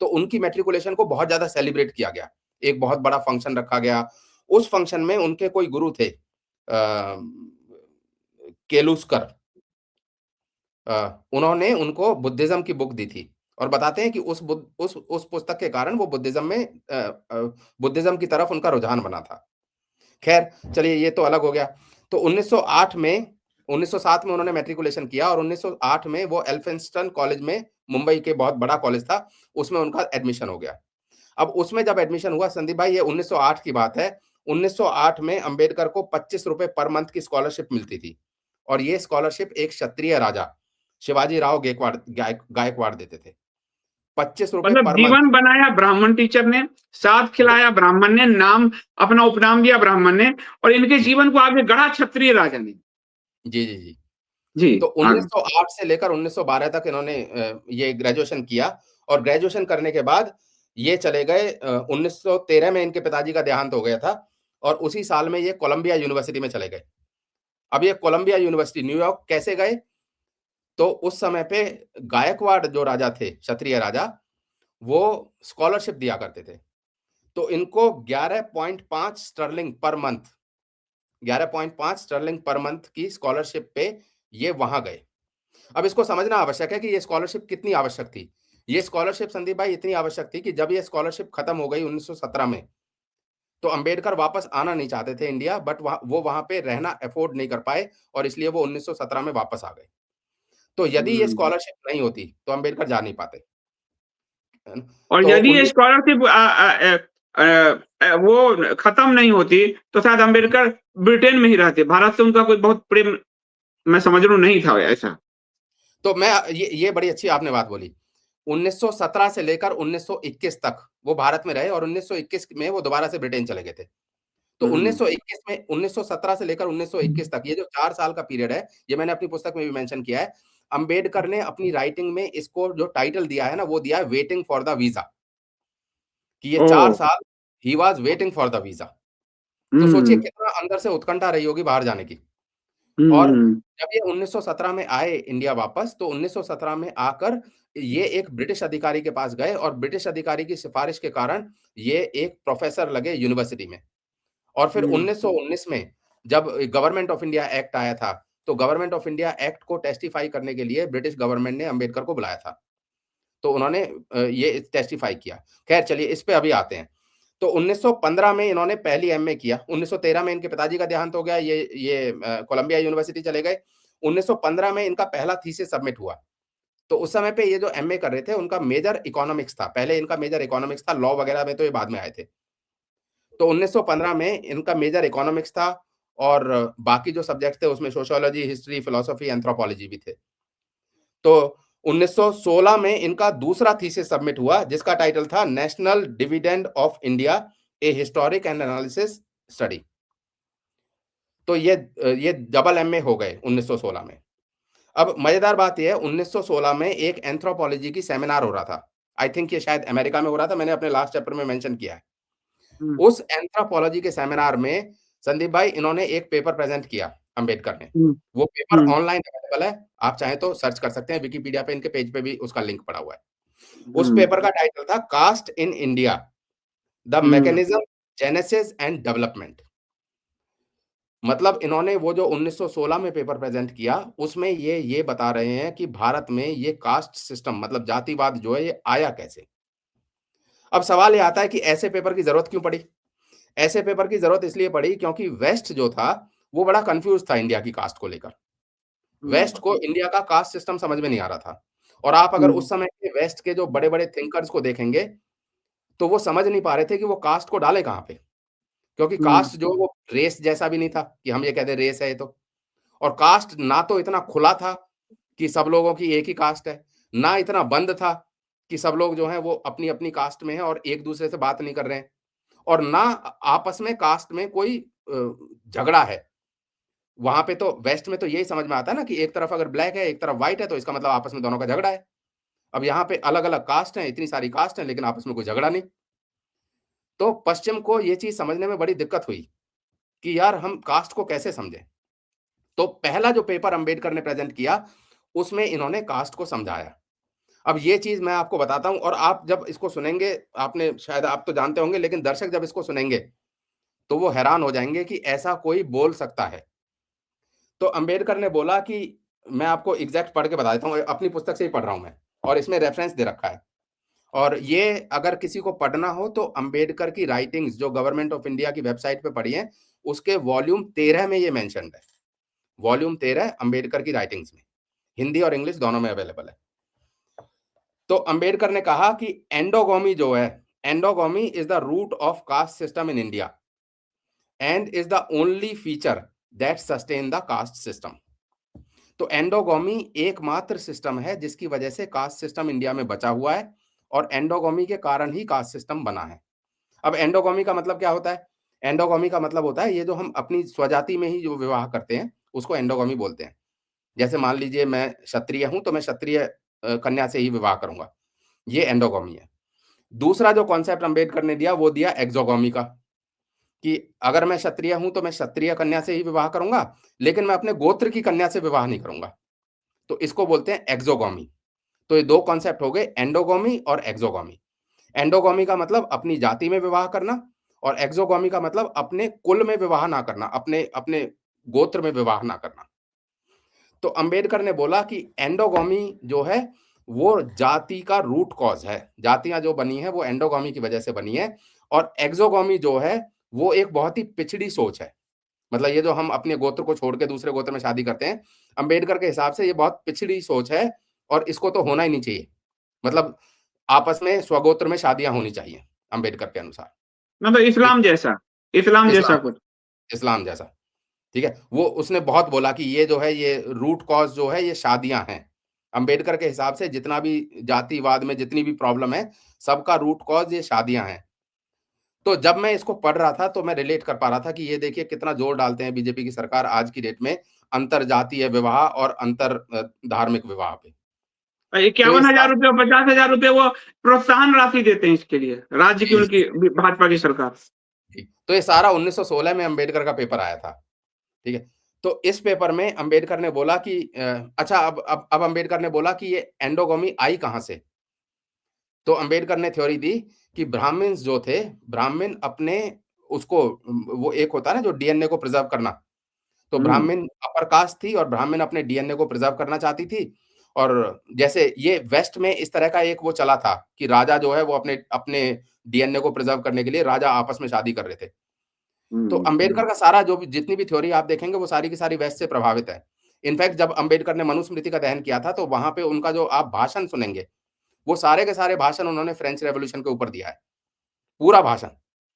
तो उनकी मैट्रिकुलेशन को बहुत ज्यादा सेलिब्रेट किया गया। एक बहुत बड़ा फंक्शन रखा गया। उस फंक्शन में उनके कोई गुरु थे, केलुस्कर। उन्होंने उनको बुद्धिज्म की बुक दी थी और बताते हैं कि उस पुस्तक के कारण वो बुद्धिज्म की तरफ उनका रुझान बना था। खैर, चलिए ये तो अलग हो गया। तो 1907 में उन्होंने मैट्रिकुलेशन किया और 1908 में वो एल्फिंस्टन कॉलेज में, मुंबई के बहुत बड़ा कॉलेज था, उसमें उनका एडमिशन हो गया। अब उसमें जब एडमिशन हुआ, संदीप भाई, ये 1908 की बात है। 1908 में अंबेडकर को 25 रुपए पर मंथ की स्कॉलरशिप मिलती थी और ये स्कॉलरशिप एक क्षत्रिय राजा शिवाजी राव गायकवाड़ देते थे। 25 रुपए मतलब पर मंथ। जीवन बनाया ब्राह्मण टीचर ने, साथ खिलाया ब्राह्मण ने, नाम अपना उपनाम दिया ब्राह्मण ने, और इनके जीवन को आगे गढ़ा क्षत्रिय राजा ने। जी, जी, जी। जी, तो आगे। 1908 से लेकर 1912 तक इन्होंने ये ग्रेजुएशन किया और ग्रेजुएशन करने के बाद ये चले गए। 1913 में इनके पिताजी का देहांत हो गया था और उसी साल में ये कोलंबिया यूनिवर्सिटी में चले गए। अब ये कोलंबिया यूनिवर्सिटी, न्यूयॉर्क कैसे गए? तो उस समय पे गायकवाड़ जो राजा थे, क्षत्रिय राजा, वो स्कॉलरशिप दिया करते थे। तो इनको 11.5 sterling per month, 11.5 sterling per month की स्कॉलरशिप पे ये वहां गए। अब इसको समझना आवश्यक है कि ये स्कॉलरशिप कितनी आवश्यक थी। ये स्कॉलरशिप, संदीप भाई, इतनी आवश्यक थी कि जब ये स्कॉलरशिप खत्म हो गई 1917 में, तो अंबेडकर वापस आना नहीं चाहते थे इंडिया, बट वो वहां पे रहना अफोर्ड नहीं कर पाए और इसलिए वो 1917 में वापस आ गए। तो यदि ये स्कॉलरशिप नहीं होती तो अंबेडकर जा नहीं पाते, है ना? और तो यदि ये स्कॉलरशिप वो खत्म नहीं होती तो शायद अंबेडकर ब्रिटेन में ही रहते। भारत से उनका कोई बहुत प्रेम, मैं समझ रहा हूँ, नहीं था ऐसा। तो मैं ये बड़ी अच्छी आपने बात बोली। 1917 से लेकर 1921 तक वो भारत में रहे और 1921 में वो दोबारा से ब्रिटेन चले गए थे। तो 1921 में, 1917 से लेकर 1921 तक, ये जो 4 साल का पीरियड है, ये मैंने अपनी पुस्तक में भी मेंशन किया है। अंबेडकर ने अपनी राइटिंग में इसको जो टाइटल दिया है ना, वो दिया है वेटिंग फॉर द वीजा, कि ये 4 साल he was waiting for the visa. तो सोचिए कितना अंदर से उत्कंठा रही होगी बाहर जाने की। और जब ये 1917 में आए इंडिया वापस, तो 1917 में आकर ये एक ब्रिटिश अधिकारी के पास गए और ब्रिटिश अधिकारी की सिफारिश के कारण ये एक प्रोफेसर लगे यूनिवर्सिटी में। और फिर 1919 में जब गवर्नमेंट ऑफ इंडिया एक्ट आया था, तो गवर्नमेंट ऑफ इंडिया एक्ट को टेस्टिफाई करने के लिए ब्रिटिश गवर्नमेंट ने अंबेडकर को बुलाया था। तो उन्होंने ये टेस्टिफाई किया। खैर, चलिए इस पे अभी आते हैं। तो 1915 में इन्होंने पहली एमए किया। 1913 में इनके पिताजी का देहांत हो गया, ये कोलंबिया यूनिवर्सिटी चले गए। 1915 में इनका पहला थीसिस सबमिट हुआ। तो उस समय पे ये जो एमए कर रहे थे उनका मेजर इकोनॉमिक्स था। पहले इनका मेजर इकोनॉमिक्स था, लॉ वगैरह में तो ये बाद में आए थे। तो 1915 में इनका मेजर इकोनॉमिक्स था और बाकी जो सब्जेक्ट थे उसमें सोशियोलॉजी, हिस्ट्री, फिलॉसफी, एंथ्रोपोलॉजी भी थे। तो 1916 में इनका दूसरा थीसिस सबमिट हुआ जिसका टाइटल था national dividend of India, A historic and analysis study. तो ये डबल एमए हो गए 1916 में। अब मजेदार बात यह है, 1916 में एक एंथ्रोपोलॉजी की सेमिनार हो रहा था। आई थिंक ये शायद अमेरिका में हो रहा था, मैंने अपने लास्ट चैप्टर में मेंशन किया है। उस एंथ्रोपोलॉजी के सेमिनार में संदीप भाई इन्होंने एक पेपर प्रेजेंट किया अंबेडकर ने। वो पेपर ऑनलाइन अवेलेबल है, आप चाहें तो सर्च कर सकते हैं, विकिपीडिया पे इनके पेज पे भी उसका लिंक पड़ा हुआ है। उस पेपर का टाइटल था caste in India, the mechanism, genesis and development. मतलब इन्होंने वो जो 1916 में पेपर प्रेजेंट किया उसमें ये बता रहे हैं कि भारत में ये कास्ट सिस्टम मतलब जातिवाद जो है ये आया कैसे। अब सवाल ये आता है कि ऐसे पेपर की जरूरत क्यों पड़ी? ऐसे पेपर की जरूरत इसलिए पड़ी क्योंकि वेस्ट जो था वो बड़ा कंफ्यूज था इंडिया की कास्ट को लेकर। वेस्ट को इंडिया का कास्ट सिस्टम समझ में नहीं आ रहा था। और आप अगर उस समय के वेस्ट के जो बड़े बड़े थिंकर्स को देखेंगे तो वो समझ नहीं पा रहे थे कि वो कास्ट को डाले कहां पे, क्योंकि कास्ट जो वो रेस जैसा भी नहीं था कि हम ये कहते रेस है ये तो, और कास्ट ना तो इतना खुला था कि सब लोगों की एक ही कास्ट है, ना इतना बंद था कि सब लोग जो हैं वो अपनी अपनी कास्ट में हैं और एक दूसरे से बात नहीं कर रहे हैं, और ना आपस में कास्ट में कोई झगड़ा है। वहां पे तो वेस्ट में तो यही समझ में आता है ना कि एक तरफ अगर ब्लैक है एक तरफ व्हाइट है तो इसका मतलब आपस में दोनों का झगड़ा है। अब यहाँ पे अलग अलग कास्ट हैं, इतनी सारी कास्ट हैं, लेकिन आपस में कोई झगड़ा नहीं। तो पश्चिम को ये चीज समझने में बड़ी दिक्कत हुई कि यार हम कास्ट को कैसे समझें। तो पहला जो पेपर अंबेडकर ने प्रेजेंट किया उसमें इन्होंने कास्ट को समझाया। अब ये चीज मैं आपको बताता हूं और आप जब इसको सुनेंगे, आपने शायद आप तो जानते होंगे, लेकिन दर्शक जब इसको सुनेंगे तो वो हैरान हो जाएंगे कि ऐसा कोई बोल सकता है। तो अंबेडकर ने बोला कि मैं आपको एग्जैक्ट पढ़ के बता देता हूं, अपनी पुस्तक से ही पढ़ रहा हूं मैं, और इसमें रेफरेंस दे रखा है। और ये अगर किसी को पढ़ना हो तो अंबेडकर की राइटिंग्स जो गवर्नमेंट ऑफ इंडिया की वेबसाइट पे पढ़ी है, उसके वॉल्यूम 13 में ये मेंशन्ड है। वॉल्यूम 13 अंबेडकर की राइटिंग्स में, हिंदी और इंग्लिश दोनों में अवेलेबल है। तो अंबेडकर ने कहा कि एंडोगोमी जो है, endogamy is the root of caste system in India and is the only feature that sustain the caste system. तो एंडोगोमी एकमात्र सिस्टम है जिसकी वजह से कास्ट सिस्टम इंडिया में बचा हुआ है, और एंडोगोमी के कारण ही कास्ट सिस्टम बना है। अब एंडोगोमी का मतलब क्या होता है? एंडोगोमी का मतलब होता है ये जो हम अपनी स्वजाति में ही जो विवाह करते हैं उसको एंडोगोमी बोलते हैं। जैसे मान लीजिए मैं क्षत्रिय हूं तो मैं क्षत्रिय कन्या से ही विवाह करूंगा, ये एंडोगोमी है। दूसरा जो कॉन्सेप्ट अंबेडकर ने दिया वो दिया एक्सोगोमी का, कि अगर मैं क्षत्रिय हूं तो मैं क्षत्रिय कन्या से ही विवाह करूंगा, लेकिन मैं अपने गोत्र की कन्या से विवाह नहीं करूंगा, तो इसको बोलते हैं एक्सोगोमी। तो ये दो कॉन्सेप्ट हो गए, एंडोगोमी और एक्सोगोमी। एंडोगोमी का मतलब अपनी जाति में विवाह करना, और एक्सोगोमी का मतलब अपने कुल में विवाह ना करना, अपने अपने गोत्र में विवाह ना करना। तो अंबेडकर ने बोला कि एंडोगोमी जो है वो जाति का रूट कॉज है, जातियां जो बनी है वो एंडोगोमी की वजह से बनी है, और एक्सोगोमी जो है वो एक बहुत ही पिछड़ी सोच है। मतलब ये जो हम अपने गोत्र को छोड़ के दूसरे गोत्र में शादी करते हैं, अंबेडकर के हिसाब से ये बहुत पिछड़ी सोच है और इसको तो होना ही नहीं चाहिए। मतलब आपस में स्वगोत्र में शादियां होनी चाहिए अंबेडकर के अनुसार, मतलब इस्लाम जैसा, इस्लाम जैसा कुछ, इस्लाम जैसा, ठीक है। वो उसने बहुत बोला कि ये जो है ये रूट कॉज जो है ये शादियां हैं। अंबेडकर के हिसाब से जितना भी जातिवाद में जितनी भी प्रॉब्लम है सबका रूट कॉज ये शादियां हैं। तो जब मैं इसको पढ़ रहा था तो मैं रिलेट कर पा रहा था कि ये देखिए कितना जोर डालते हैं बीजेपी की सरकार आज की डेट में अंतर जातीय विवाह और अंतर धार्मिक विवाह पे। 51,000 रुपये, 50,000 रुपये वो प्रोत्साहन राशि देते हैं इसके लिए, राज्य की उनकी भाजपा की सरकार। तो ये सारा 1916 में अंबेडकर का पेपर आया था, ठीक है। तो इस पेपर में अंबेडकर ने बोला कि अच्छा अब अंबेडकर ने बोला कि ये एंडोगोमी आई कहां से। तो अंबेडकर ने थ्योरी दी कि ब्राह्मण्स जो थे, ब्राह्मण अपने उसको, वो एक होता है ना जो डीएनए को प्रिजर्व करना, तो ब्राह्मण अपर कास्ट थी और ब्राह्मण अपने डीएनए को प्रिजर्व करना चाहती थी। और जैसे ये वेस्ट में इस तरह का एक वो चला था कि राजा जो है वो अपने अपने डीएनए को प्रिजर्व करने के लिए राजा आपस में शादी कर रहे थे। तो अंबेडकर का सारा जो भी जितनी भी थ्योरी आप देखेंगे वो सारी की सारी वेस्ट से प्रभावित है। इनफैक्ट जब अंबेडकर ने मनुस्मृति का दहन किया था, तो वहाँ पे उनका जो आप भाषण सुनेंगे, वो सारे के सारे भाषण उन्होंने फ्रेंच रेवोल्यूशन के ऊपर दिया है। पूरा भाषण।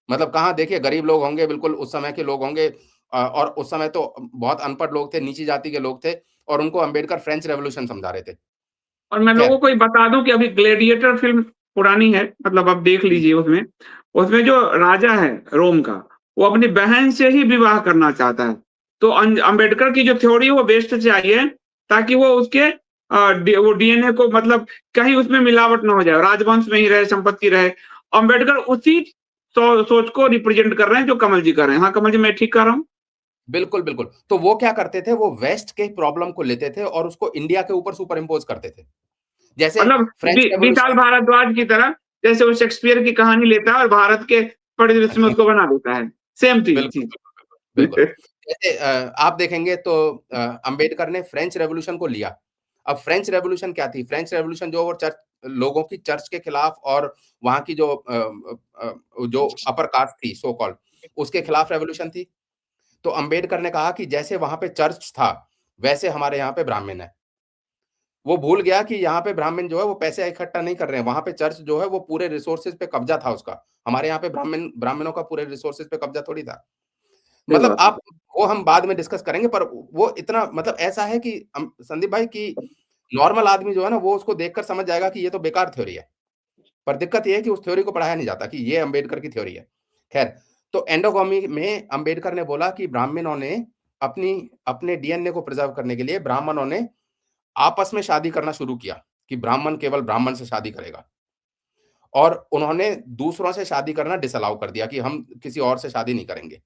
मतलब कहाँ देखिए गरीब लोग होंगे, बिल्कुल उस समय के लोग होंगे और उस समय तो बहुत अनपढ़ लोग थे, नीची जाति के लोग थे और उनको अंबेडकर फ्रेंच रेवोल्यूशन समझा रहे थे। और मैं खैर लोगों को ये बता दूं कि अभी ग्लैडिएटर फिल्म पुरानी है, मतलब आप देख लीजिए उसमें। उसमें जो राजा है रोम का, वो अपनी बहन से ही विवाह करना चाहता है। तो अंबेडकर की जो थ्योरी है वो वेस्ट से आई है, ताकि वो उसके वो डीएनए को, मतलब कहीं उसमें मिलावट ना हो जाए, राजवंश में ही रहे, संपत्ति रहे। अंबेडकर उसी सोच को रिप्रेजेंट कर रहे हैं जो कमल जी कर रहे हैं। हाँ कमल जी, मैं ठीक कर रहा हूँ? बिल्कुल, बिल्कुल। तो वो क्या करते थे, वो वेस्ट के प्रॉब्लम को लेते थे और उसको इंडिया के ऊपर सुपर इम्पोज़ करते थे। जैसे मतलब फ्रेंच विशाल रेवोल्यूशन भारद्वाज की तरह, जैसे वो शेक्सपियर की कहानी लेता है और भारत के परिदृश्य में उसको बना देता है। सेम बिल्कुल, चीज। बिल्कुल, बिल्कुल। जैसे आप देखेंगे तो अंबेडकर ने फ्रेंच रेवोल्यूशन को लिया। अब फ्रेंच रेवोल्यूशन क्या थी? फ्रेंच रेवोल्यूशन जो वो चर्च लोगों की चर्च के खिलाफ और वहाँ की जो अपर कास्ट थी सो कॉल्ड, उसके खिलाफ रेवोल्यूशन थी। तो अंबेडकर ने कहा कि जैसे वहाँ पे चर्च था, वैसे हमारे यहाँ पे ब्राह्मण है। वो भूल गया कि यहाँ पे ब्राह्मण जो है वो पैसे इकट्ठा नहीं कर रहे हैं, वहाँ पे चर्च जो है वो पूरे रिसोर्सेज़ पे कब्ज़ा था उसका। हमारे यहाँ पे ब्राह्मणों का पूरे रिसोर्सेज़ पे कब्ज़ा थोड़ी था। सही मतलब बात है। आप वो हम बाद में डिस्कस करेंगे पर वो इतना मतलब ऐसा है कि संदीप भाई कि नॉर्मल आदमी जो है ना वो उसको देखकर समझ जाएगा कि ये तो बेकार थ्योरी है। पर दिक्कत ये है कि उस थ्योरी को पढ़ाया नहीं जाता कि ये अंबेडकर की थ्योरी है। खैर, तो एंडोगमी में अंबेडकर ने बोला कि ब्राह्मणों ने अपनी अपने डीएनए को प्रिजर्व करने के लिए ब्राह्मणों ने आपस में शादी करना शुरू किया कि ब्राह्मण केवल ब्राह्मण से शादी करेगा। और उन्होंने दूसरों से शादी करना डिसअलाउ कर दिया कि हम किसी और से शादी नहीं करेंगे।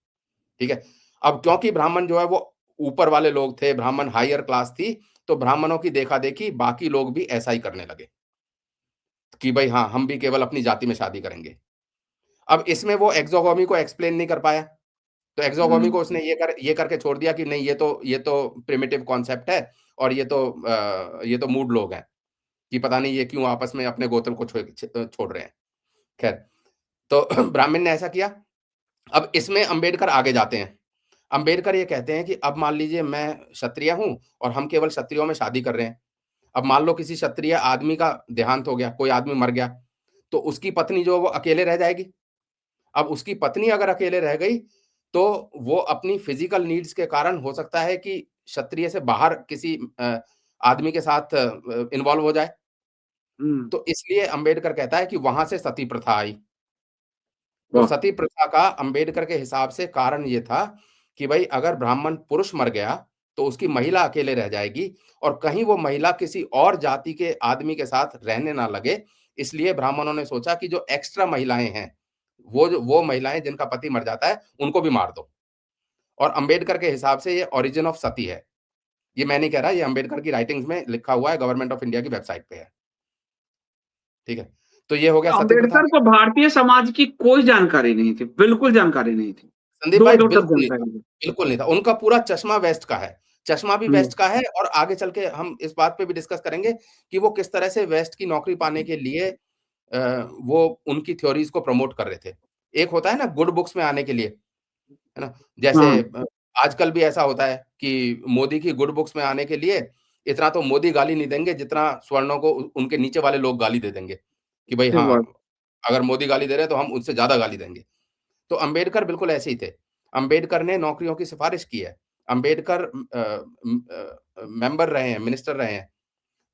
ठीक है? अब क्योंकि ब्राह्मण जो है वो ऊपर वाले लोग थे, ब्राह्मण हायर क्लास थी, तो ब्राह्मणों की देखा-देखी बाकी लोग भी ऐसा ही करने लगे, कि भई हाँ, हम भी केवल अपनी जाति में शादी करेंगे। अब इसमें वो एक्सोगोमी को एक्सप्लेन नहीं कर पाया, तो एक्सोगोमी हम्म। को उसने ये करके छोड़ दिया कि नहीं ये तो प्रिमिटिव कॉन्सेप्ट है और ये तो मूड लोग हैं, कि पता नहीं ये क्यों आपस में अपने गोत्र को छोड़ रहे हैं। खैर, तो ब्राह्मण ने ऐसा किया। अब इसमें अंबेडकर आगे जाते हैं। अंबेडकर ये कहते हैं कि अब मान लीजिए मैं क्षत्रिय हूँ और हम केवल क्षत्रियों में शादी कर रहे हैं। अब मान लो किसी क्षत्रिय आदमी का देहांत हो गया, कोई आदमी मर गया, तो उसकी पत्नी जो है वो अकेले रह जाएगी। अब उसकी पत्नी अगर अकेले रह गई, तो वो अपनी फिज़िकल नीड्स के कारण हो सकता है कि क्षत्रिय से बाहर किसी आदमी के साथ इन्वॉल्व हो जाए। हम्म। तो इसलिए अंबेडकर कहता है कि वहाँ से सती प्रथा आई। तो वाह। सती प्रथा का अंबेडकर के हिसाब से कारण ये था कि भई अगर ब्राह्मण पुरुष मर गया, तो उसकी महिला अकेले रह जाएगी और कहीं वो महिला किसी और जाति के आदमी के साथ रहने ना लगे, इसलिए ब्राह्मणों ने सोचा कि जो एक्स्ट्रा महिलाएँ हैं, वो महिलाएँ जिनका पति मर जाता है, उनको भी मार दो। और अंबेडकर के हिसाब से ये ओरिजिन ऑफ सती है। ये मैं नहीं कह रहा, ये अंबेडकर की राइटिंग्स में लिखा हुआ है, गवर्नमेंट ऑफ इंडिया की वेबसाइट पे है। ठीक है? तो ये हो गया सती प्रथा। अम्बेडकर को भारतीय समाज की कोई जानकारी नहीं थी, बिल्कुल जानकारी नहीं थी। संदीप दो भाई दो टक बिल्कुल नहीं था, जानकारी थी। बिल्कुल नहीं था। उनका पूरा चश्मा वेस्ट का है। चश्मा भी हम्म। वेस्ट का है और आगे चल के हम इस बात पे भी डिस्कस करेंगे कि वो किस तरह से वेस्ट की नौकरी पाने के लिए वो उनकी थ्योरीज़ को प्रमोट कर रहे थे। एक होता है ना गुड बुक्स में आने के लिए, है ना? जैसे हाँ। आजकल भी ऐसा होता है कि मोदी की गुड बुक्स में आने के लिए इतना तो मोदी गाली नहीं देंगे जितना सवर्णों को उनके नीचे वाले लोग गाली दे देंगे, कि भई सही बात। हाँ, अगर मोदी गाली दे रहे हैं तो हम उससे ज़्यादा गाली देंगे। तो अंबेडकर बिल्कुल ऐसे ही थे। अंबेडकर ने नौकरियों की सिफ़ारिश की है। अंबेडकर मेंबर रहे हैं, मिनिस्टर रहे हैं,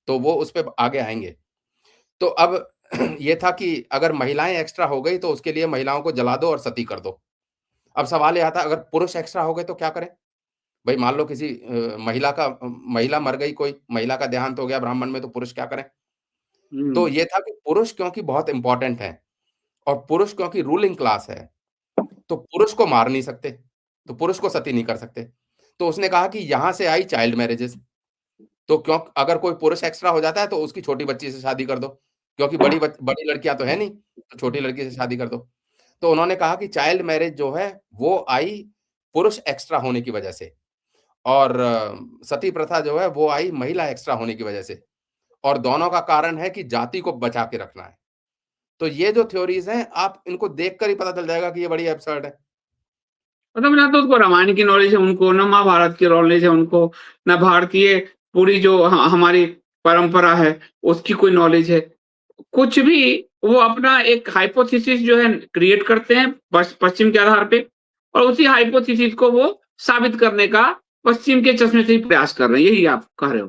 तो वो उस पे आगे आएँगे। तो अब ये था कि अगर महिलाएँ एक्स्ट्रा हो गई तो उसके लिए महिलाओं को जला दो और सती कर दो। अब सवाल ये आता है अगर पुरुष एक्स्ट्रा हो गए तो क्या करें? भई मान लो किसी महिला मर गई कोई, महिला का देहांत हो गया ब्राह्मण में तो पुरुष क्या करें? तो हम्म। ये था कि पुरुष क्योंकि बहुत इम्पोर्टेंट हैं और पुरुष क्योंकि रूलिंग क्लास है, तो पुरुष को मार नहीं सकते, तो पुरुष को सती नहीं कर सकते। तो उसने कहा कि यहाँ से आई चाइल्ड मैरेजेज़। तो अगर कोई पुरुष एक्स्ट्रा हो जाता है तो उसकी छोटी बच्ची से शादी कर दो, क्योंकि बड़ी लड़कियाँ तो है नहीं, तो छोटी लड़की से शादी कर दो। तो उन्होंने कहा कि चाइल्ड मैरेज जो है वो आई पुरुष एक्स्ट्रा होने की वजह से और सती प्रथा जो है वो आई महिला एक्स्ट्रा होने की वजह से और दोनों का कारण है कि जाति को बचा के रखना है। तो ये जो थ्योरीज़ हैं आप इनको देखकर ही पता चल जाएगा कि ये बड़ी एब्सर्ड है। मतलब ना तो उसको रामायण की नॉलेज है उनको, ना महाभारत की नॉलेज है उनको, ना भारतीय पूरी जो हमारी परंपरा है, उसकी कोई नॉलेज है। कुछ भी वो अपना एक हाइपोथेसिस जो है क्रिएट करते हैं पश्चिम के आधार पे और उसी हाइपोथेसिस को वो साबित करने का पश्चिम के चश्मे से ही प्रयास कर रहे हैं, यही आप कह रहे हो।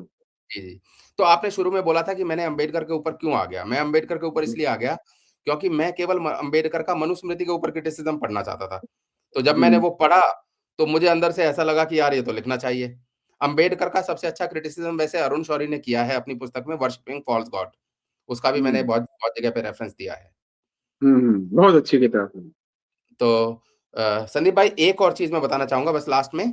जी, जी। तो आपने शुरू में बोला था कि मैंने अम्बेडकर के ऊपर क्यों आ गया? मैं अम्बेडकर के ऊपर इसलिए आ गया, क्योंकि मैं केवल अम्बेडकर का मनुस्मृति के ऊपर क्रिटिसिज़्म पढ़ना चाहता था। तो जब मैंने हुँ, वो पढ़ा, तो मुझे अंदर से ऐसा लगा कि यार ये तो लिखना चाहिए। अम्बेडकर का सबसे अच्छा क्रिटिसिज़्म वैसे अरुण शौरी ने किया है अपनी पुस्तक में वर्शिपिंग फॉल्स गॉड। उसका भी मैंने हुँ, बहुत बहुत जगह पे रेफ़रेंस दिया है। हुँ, हुँ, बहुत अच्छी किताब है। तो संदीप भाई एक और चीज़ मैं बताना चाहूँगा बस लास्ट में।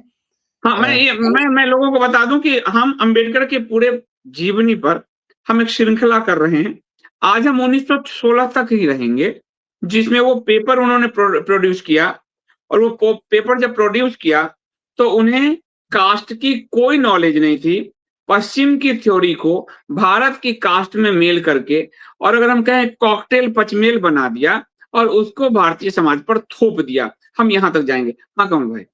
हाँ, मैं लोगों को बता दूँ कि हम अम्बेडकर के पूरे जीवनी पर हम एक श्रृंखला कर रहे हैं। आज हम 1916 तक ही रहेंगे, जिसमें वो पेपर उन्होंने प्रोड्यूस किया और वो पेपर जब प्रोड्यूस किया, तो उन्हें कास्ट की कोई नॉलेज नहीं थी। पश्चिम की थ्योरी को भारत की कास्ट में मेल करके और अगर हम कहें कॉकटेल पचमेल बना दिया और उसको भारतीय समाज पर थोप दिया। हम यहाँ तक जाएँगे। हाँ, कमल भाई।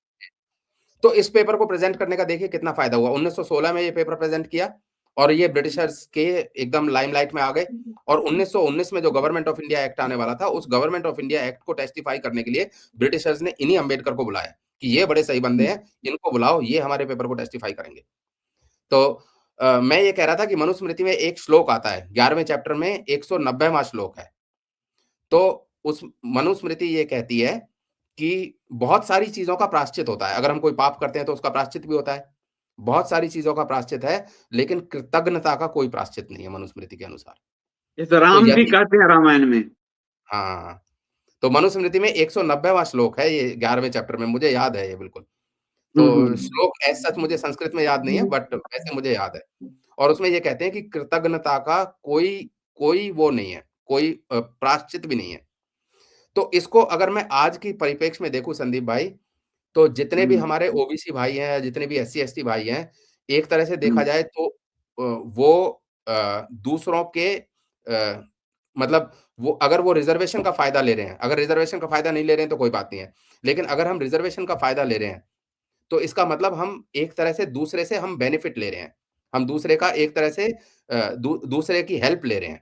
तो इस पेपर को प्रेज़ेंट करने का देखिए कितना फ़ायदा हुआ। 1916 में ये पेपर प्रेज़ेंट किया और ये ब्रिटिशर्स के एकदम लाइमलाइट में आ गए और 1919 में जो गवर्नमेंट ऑफ इंडिया एक्ट आने वाला था, उस गवर्नमेंट ऑफ इंडिया एक्ट को टेस्टिफ़ाई करने के लिए ब्रिटिशर्स ने इन्हीं अम्बेडकर को बुलाया कि ये बड़े सही बंदे हैं, इनको बुलाओ, ये हमारे पेपर को टेस्टिफ़ाई करेंगे। तो मैं ये कह रहा था कि मनुस्मृति में एक श्लोक आता है, 11वें चैप्टर में 190वाँ श्लोक है। तो उस मनुस्मृति ये कहती है कि बहुत सारी चीज़ों का प्रायश्चित होता है। अगर हम कोई पाप करते हैं तो उसका प्रायश्चित भी होता है। बहुत सारी चीज़ों का प्रायश्चित है, लेकिन कृतज्ञता का कोई प्रायश्चित नहीं है मनुस्मृति के अनुसार। जैसे तो राम जी यदि कहते हैं रामायण में। हाँ, तो मनुस्मृति में 190वाँ श्लोक है ये 11वें चैप्टर में, मुझे याद है ये बिल्कुल। हुँ, हुँ। तो श्लोक एज़ सच मुझे संस्कृत में याद नहीं है बट वैसे मुझे याद है। और उसमें ये कहते हैं कि कृतज्ञता का कोई कोई वो नहीं है, कोई प्रायश्चित भी नहीं है। तो इसको अगर मैं आज की परिप्रेक्ष्य में देखूँ संदीप भाई, तो जितने भी हुँ, हमारे ओबीसी भाई हैं, जितने भी एससी-एसटी भाई हैं, एक तरह से देखा हुँ। जाए तो वो दूसरों के मतलब वो अगर वो रिज़र्वेशन का फ़ायदा ले रहे हैं, अगर रिज़र्वेशन का फ़ायदा नहीं ले रहे हैं तो कोई बात नहीं है। लेकिन अगर हम रिज़र्वेशन का फ़ायदा ले रहे हैं, तो इसका मतलब हम एक तरह से दूसरे से हम बेनिफिट ले रहे हैं। हम दूसरे का एक तरह से दूसरे की हेल्प ले रहे हैं।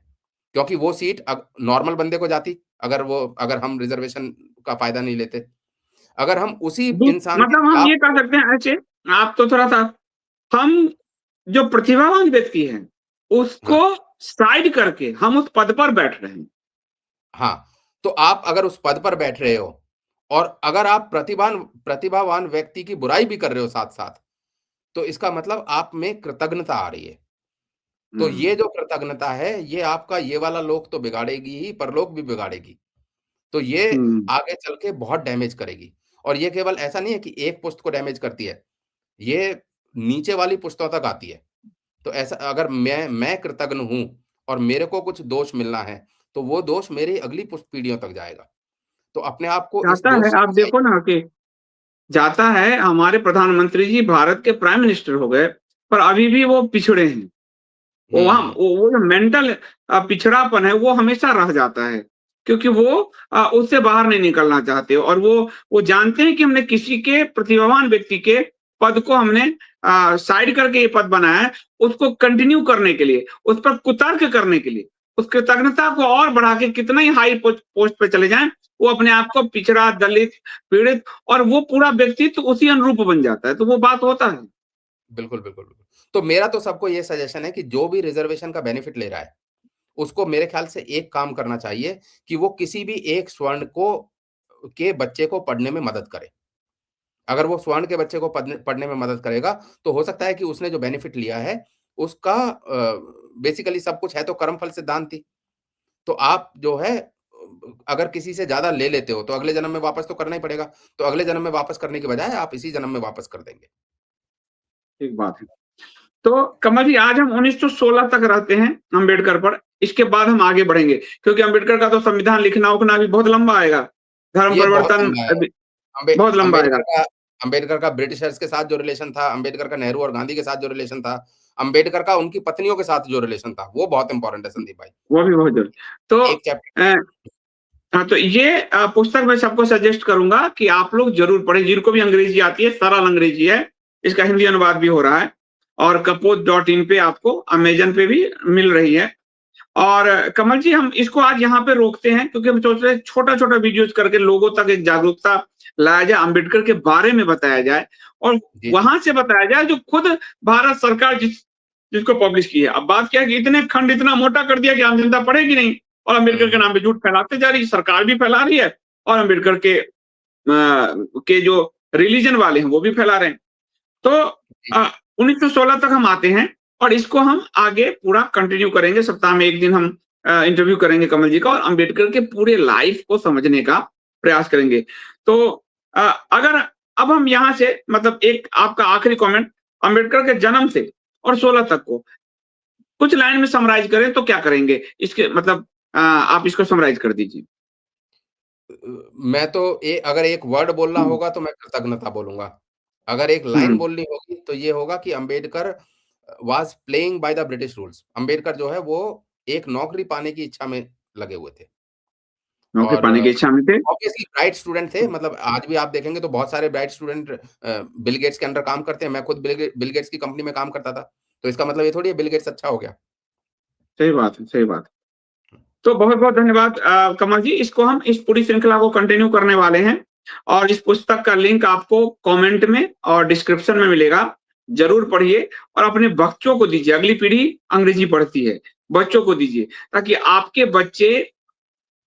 क्योंकि वो सीट नॉर्मल बंदे को जाती, अगर हम रिज़र्वेशन का फ़ायदा नहीं लेते। अगर हम उसी दू इंसान के मतलब हम खिलाफ ये कह सकते हैं ऐसे, आप तो थोड़ा-सा हम जो प्रतिभावान व्यक्ति हैं, हाँ, उसको साइड करके हम उस पद पर बैठ रहे हैं। हाँ, तो आप अगर उस पद पर बैठ रहे हो और अगर आप प्रतिभावान व्यक्ति की बुराई भी कर रहे हो साथ-साथ, तो इसका मतलब आप में कृतज्ञता आ रही है। तो हुँ, ये जो कृतज्ञता है, ये आपका ये वाला लोक तो बिगाड़ेगी ही, परलोक भी बिगाड़ेगी। तो ये हुँ। आगे चल के बहुत डैमेज करेगी और ये केवल ऐसा नहीं है कि एक पुश्त को डैमेज करती है, ये नीचे वाली पुश्तों तक आती है। तो ऐसा अगर मैं कृतज्ञ हूँ और मेरे को कुछ दोष मिलना है, तो वो दोष मेरी अगली पुश्त पीढ़ियों तक जाएगा। तो अपने आप को इस जाता दोष है, से आप देखो बचाइए। ना कि जाता है हमारे प्रधानमंत्री जी भारत के प्राइम मिनिस्टर हो गए, पर अभी भी वो पिछड़े हैं। वो वहाँ हुँ, वो जो मेंटल पिछड़ापन है वो हमेशा रह जाता है। क्योंकि वो उससे बाहर नहीं निकलना चाहते और वो जानते हैं कि हमने किसी के प्रतिभावान व्यक्ति के पद को हमने साइड करके ये पद बनाया है, उसको कंटिन्यू करने के लिए, उस पर कुतर्क करने के लिए, उस कृतज्ञता को और बढ़ा के कितना ही हाई पोस्ट पे चले जाएँ, वो अपने आप को पिछड़ा, दलित, पीड़ित और वो पूरा व्यक्तित्व उसी अनुरूप बन जाता है। तो वो बात होता है। बिल्कुल, बिल्कुल, बिल्कुल। तो मेरा तो सबको ये सजेशन है कि जो भी रिज़र्वेशन का बेनिफिट ले रहा है, उसको मेरे ख्याल से एक काम करना चाहिए कि वो किसी भी एक स्वर्ण को के बच्चे को पढ़ने में मदद करे। अगर वो स्वर्ण के बच्चे को पढ़ने में मदद करेगा, तो हो सकता है कि उसने जो बेनिफिट लिया है, उसका बेसिकली सब कुछ है तो कर्मफल सिद्धांत ही। तो आप जो है अगर किसी से ज़्यादा ले लेते हो, तो अगले जन्म में वापस तो करना ही पड़ेगा। तो अगले जन्म में वापस करने की बजाय आप इसी जन्म में वापस कर देंगे। ठीक बात है। तो कमल जी आज हम 1916 तक रहते हैं अम्बेडकर पर, इसके बाद हम आगे बढ़ेंगे क्योंकि अम्बेडकर का तो संविधान लिखना-उखना अभी बहुत लंबा आएगा। धर्म ये बहुत परिवर्तन लंबा है। अभी अम्बे बहुत लंबा आएगा। अम्बेडकर का ब्रिटिशर्स के साथ जो रिलेशन था, अम्बेडकर का नेहरू और गांधी के साथ जो रिलेशन था, अम्बेडकर का उनकी पत्नियों के साथ जो रिलेशन था, वो बहुत इम्पोर्टेंट है संदीप भाई। वो भी बहुत ज़रूरी। तो एक चैप्टर अ, हाँ, तो ये पुस्तक मैं सबको सजेस्ट करूँगा कि आप लोग ज़रूर पढ़ें, जिनको भी अंग्रेज़ी आती है, सरल अंग्रेज़ी है, इसका हिंदी अनुवाद भी हो रहा है और कपोत.in पे आपको अमेज़न पे भी मिल रही है। और कमल जी, हम इसको आज यहाँ पे रोकते हैं क्योंकि हम सोच रहे हैं छोटा-छोटा वीडियोज़ करके लोगों तक एक जागरूकता लाया जाए, अम्बेडकर के बारे में बताया जाए और जी, जी। वहाँ से बताया जाए जो खुद भारत सरकार जिसको पब्लिश की है। अब बात क्या है कि इतने खंड इतना मोटा कर दिया कि आम जनता पढ़ेगी नहीं और अम्बेडकर के नाम पे झूठ फैलाते जा रही है, सरकार भी फैला रही है और अम्बेडकर के जो रिलीजन वाले हैं वो भी फैला रहे हैं। तो जी। 1916 तक हम आते हैं और इसको हम आगे पूरा कंटिन्यू करेंगे। सप्ताह में 1 दिन हम इंटरव्यू करेंगे कमल जी का और अम्बेडकर के पूरे लाइफ को समझने का प्रयास करेंगे। तो अ, अगर अब हम यहाँ से मतलब एक आपका आखिरी कमेंट अम्बेडकर के जन्म से और 16 तक को कुछ लाइन में समराइज़ करें तो क्या करेंगे? इसके मतलब आप इसको समराइज़ कर दीजिए। मैं तो अगर एक वर्ड बोलना हुँ, होगा तो मैं कृतज्ञता बोलूँगा। अगर एक लाइन हुँ, बोलनी होगी तो ये होगा कि Ambedkar was playing by the British rules. Ambedkar जो है वो एक नौकरी पाने की इच्छा में लगे हुए थे मौके और पाने की इच्छा में थे। ऑब्वियसली ब्राइट स्टूडेंट थे। मतलब आज भी आप देखेंगे तो बहुत सारे ब्राइट स्टूडेंट बिल गेट्स के अंडर काम करते हैं। मैं खुद बिल गेट्स की कंपनी में काम करता था। तो इसका मतलब ये थोड़ी है बिल गेट्स अच्छा हो गया। सही बात है, सही बात है। तो बहुत-बहुत धन्यवाद कमल जी। इसको हम इस पूरी श्रृंखला को कंटिन्यू करने वाले हैं और इस पुस्तक का लिंक आपको कमेंट में और डिस्क्रिप्शन में मिलेगा। ज़रूर पढ़िए और अपने बच्चों को दीजिए। अगली पीढ़ी अंग्रेजी पढ़ती है, बच्चों को दीजिए ताकि आपके बच्चे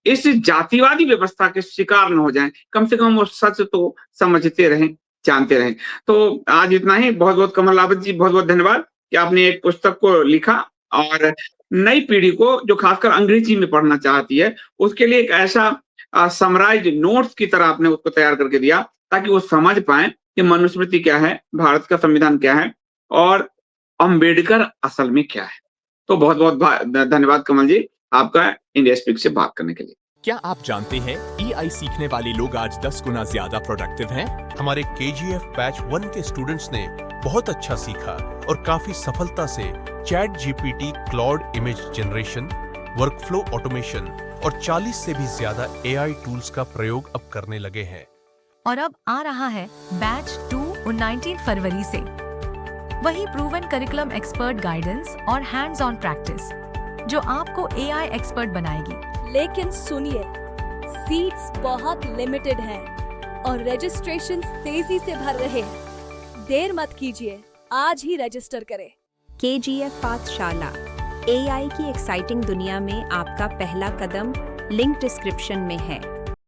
इस जातिवादी व्यवस्था के शिकार न हो जाएँ। कम से कम वो सच तो समझते रहें, जानते रहें। तो आज इतना ही। बहुत-बहुत कमल रावत जी, बहुत-बहुत धन्यवाद कि आपने एक पुस्तक को लिखा और नई पीढ़ी को जो खासकर अंग्रेजी में पढ़ना चाहती है, उसके लिए एक ऐसा समराइज़्ड नोट्स की तरह आपने उसको तैयार करके दिया ताकि वो समझ पाएँ कि मनुस्मृति क्या है, भारत का संविधान क्या है और अम्बेडकर असल में क्या है। तो बहुत-बहुत धन्यवाद कमल जी, आपका इंडिया स्पीक से बात करने के लिए। क्या आप जानते हैं एआई सीखने वाले लोग आज 10 गुना ज्यादा प्रोडक्टिव हैं? हमारे KGF बैच 1 के स्टूडेंट्स ने बहुत अच्छा सीखा और काफी सफलता से chat GPT Claude image generation, workflow automation और 40 से भी ज्यादा AI टूल्स का प्रयोग अब करने लगे हैं। और अब आ रहा है बैच 2 19 फरवरी से। वही प्रूवन करिकुलम एक्सपर्ट गाइडेंस और हैंड्स ऑन प्रैक्टिस जो आपको AI एक्सपर्ट बनाएगी। लेकिन सुनिए, सीट्स बहुत लिमिटेड हैं और रजिस्ट्रेशन तेजी से भर रहे हैं। देर मत कीजिए, आज ही रजिस्टर करें। KGF पाठशाला AI की एक्साइटिंग दुनिया में आपका पहला कदम लिंक डिस्क्रिप्शन में है।